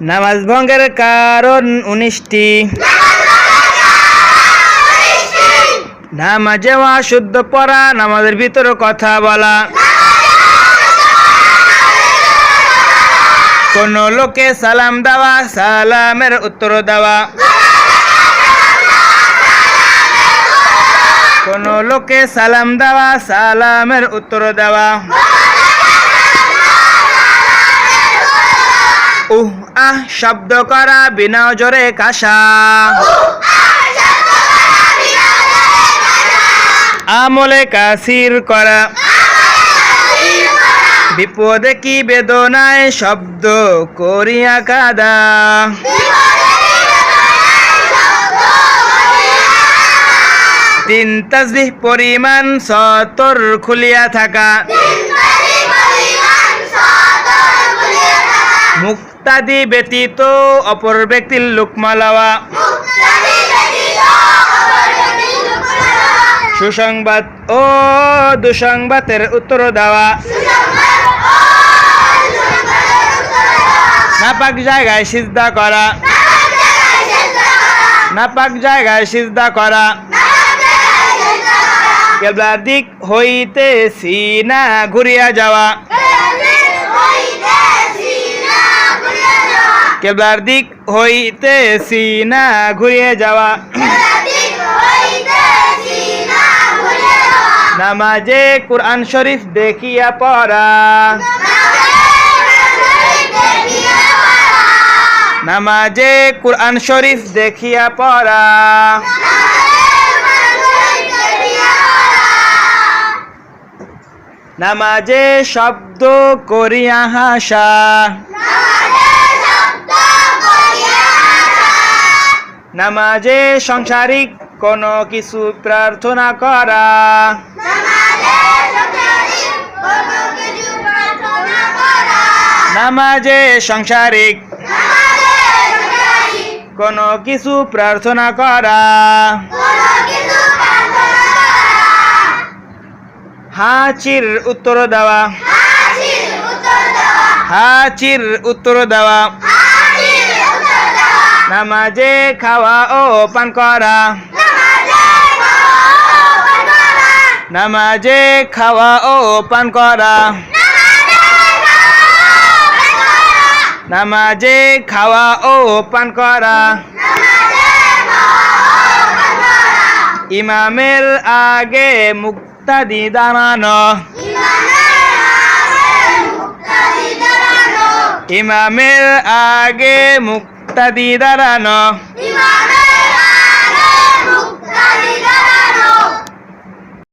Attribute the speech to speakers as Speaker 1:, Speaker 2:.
Speaker 1: নামাজ ভঙ্গের কারণ 19টি। নামাজে শুদ্ধ পড়া, নামাজের ভিতরে কথা বলা, কোন লোকে সালাম দেওয়া, সালামের উত্তর দেওয়া, কোন লোকে সালাম দেওয়া, সালামের উত্তর দেওয়া, উহ আহ শব্দ করা, বিনা জোরে কাশা, আমলে কাসির করা, বিপদে কি বেদনায় শব্দ করিয়া কাদা, তিন তাসবিহ পরিমাণ সতর খুলিয়া থাকা, মুক্তাদি ব্যতীত অপর ব্যক্তির লুকমা লওয়া, সুসংবাদ ও দুঃসংবাদের উত্তর দেওয়া, নাপাক জায়গায় সিজদা করা, নাপাক জায়গায় সিজদা করা, কিবলার দিক হইতে সিনা ঘুরিয়া যাওয়া, কিবলার দিক হইতে সিনা ঘুরিয়ে যাওয়া, নামাজে কুরআন শরীফ দেখিয়া পড়া, নামাজে কুরআন শরীফ দেখিয়া পড়া, নামাজে শব্দ করিয়া হাসা, নামাজে সংসারিক কোনো কিছু প্রার্থনা করা, নামাজে সংসারিক কোনো কিছু প্রার্থনা করা, হাঁচির উত্তর দেওয়া, হাঁচির উত্তর দেওয়া, নামাজে খাওয়া ও পান করা, নামাজে খাওয়া ও পান করা, নামাজে খাওয়া ও পান করা, ইমামের আগে মুক্তাদি দাঁড়ানো, ইমামের আগে মুক্তাদি দাঁড়ানো,